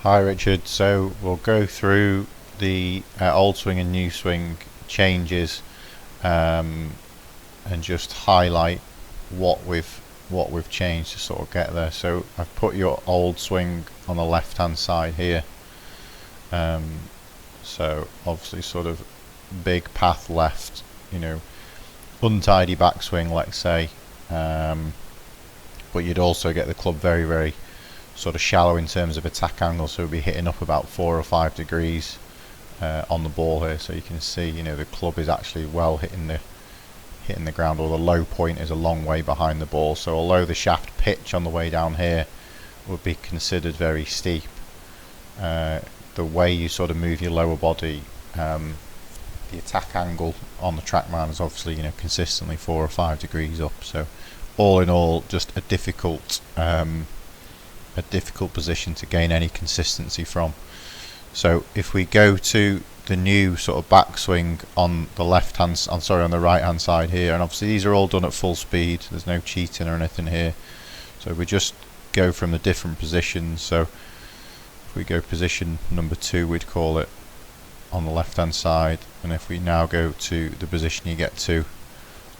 Hi Richard, so we'll go through the old swing and new swing changes, um, and just highlight what we've changed to sort of get there. So I've put your old swing on the left hand side here, um, so obviously sort of big path left, untidy backswing, let's say, um, but you'd also get the club very sort of shallow in terms of attack angle, so we'll be hitting up about 4 or 5 degrees on the ball here. So you can see, the club is actually well hitting the ground, or the low point is a long way behind the ball. So although the shaft pitch on the way down here would be considered very steep, the way you sort of move your lower body, the attack angle on the TrackMan is obviously consistently 4 or 5 degrees up. So all in all, just a difficult position to gain any consistency from. So if we go to the new sort of backswing on the on the right hand side here, and obviously these are all done at full speed, there's no cheating or anything here. So we just go from the different positions. So if we go position number 2, we'd call it, on the left hand side, and if we now go to the position you get to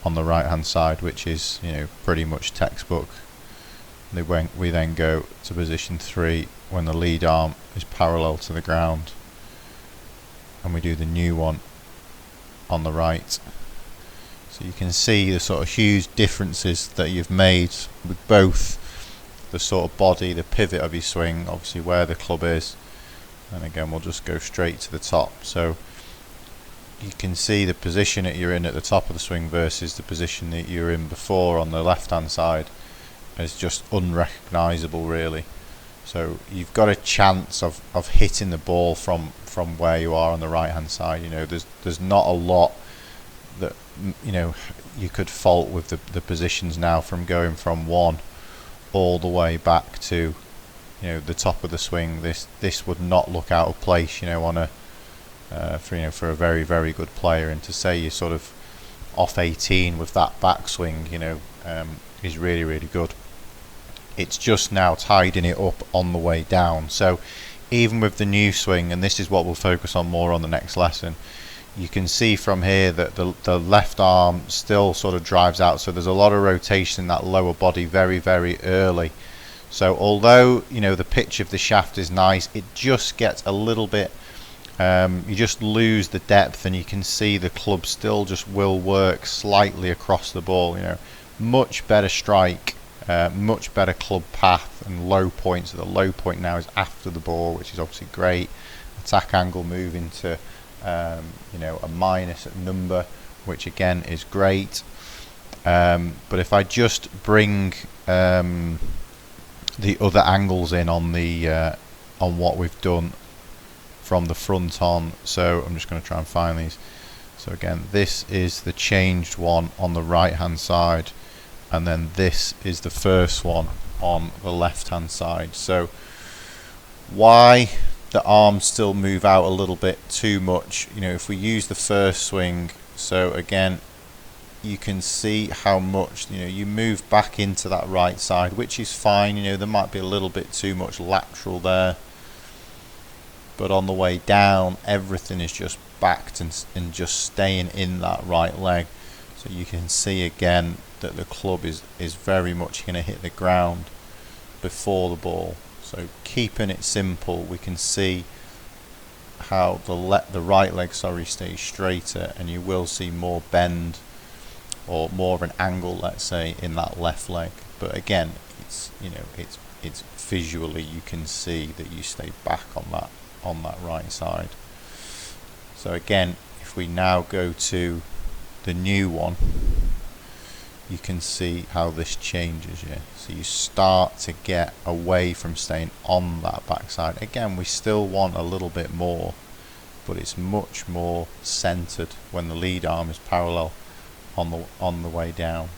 on the right hand side, which is pretty much textbook, we then go to position 3 when the lead arm is parallel to the ground, and we do the new one on the right. So you can see the sort of huge differences that you've made with both the sort of body, the pivot of your swing, obviously where the club is, and again we'll just go straight to the top. So you can see the position that you're in at the top of the swing versus the position that you're in before on the left hand side is just unrecognisable, really. So you've got a chance of hitting the ball from where you are on the right hand side. There's not a lot that you could fault with the positions now, from going from 1 all the way back to the top of the swing. This would not look out of place on a for a very good player, and to say you're sort of off 18 with that backswing is really good. It's just now tidying it up on the way down. So even with the new swing, and this is what we'll focus on more on the next lesson, you can see from here that the left arm still sort of drives out, so there's a lot of rotation in that lower body very early. So although the pitch of the shaft is nice, it just gets a little bit, you just lose the depth, and you can see the club still just will work slightly across the ball. Much better strike, much better club path and low point. So the low point now is after the ball, which is obviously great. Attack angle moving to a minus number, which again is great. But if I just bring the other angles in on what we've done from the front on, so I'm just going to try and find these. So again, this is the changed one on the right hand side, and then this is the first one on the left hand side. So why the arms still move out a little bit too much, if we use the first swing, so again you can see how much you move back into that right side, which is fine. There might be a little bit too much lateral there, but on the way down everything is just backed and just staying in that right leg. So you can see again that the club is very much going to hit the ground before the ball. So keeping it simple, we can see how the right leg stays straighter, and you will see more bend, or more of an angle, let's say, in that left leg. But again, it's visually you can see that you stay back on that right side. So again, if we now go to the new one, you can see how this changes. So you start to get away from staying on that backside. Again, we still want a little bit more, but it's much more centered when the lead arm is parallel on the way down.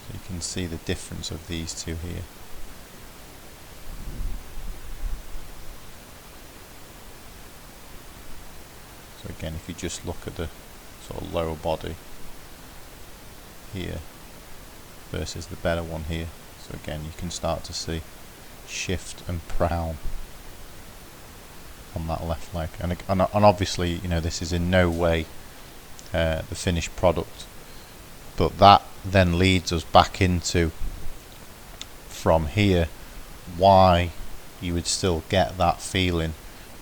So you can see the difference of these two here. So again, if you just look at the sort of lower body here versus the better one here, so again you can start to see shift and prowl on that left leg. And obviously, you know, this is in no way the finished product, but that then leads us back into, from here, why you would still get that feeling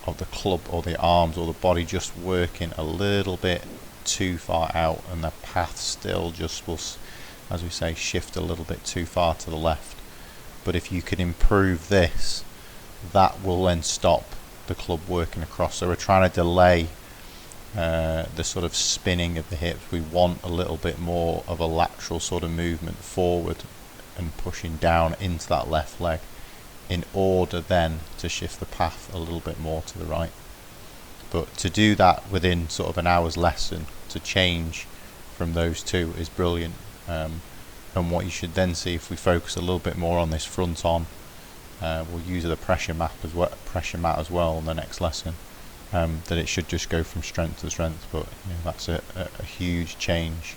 of the club or the arms or the body just working a little bit too far out, and the path still just will, as we say, shift a little bit too far to the left. But if you can improve this, that will then stop the club working across. So we're trying to delay the sort of spinning of the hips. We want a little bit more of a lateral sort of movement forward and pushing down into that left leg, in order then to shift the path a little bit more to the right. But to do that within sort of an hour's lesson, to change from those two, is brilliant. And what you should then see, if we focus a little bit more on this front on, we'll use the pressure mat as well on the next lesson, that it should just go from strength to strength. But you know, that's a huge change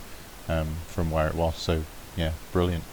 from where it was. So yeah, brilliant.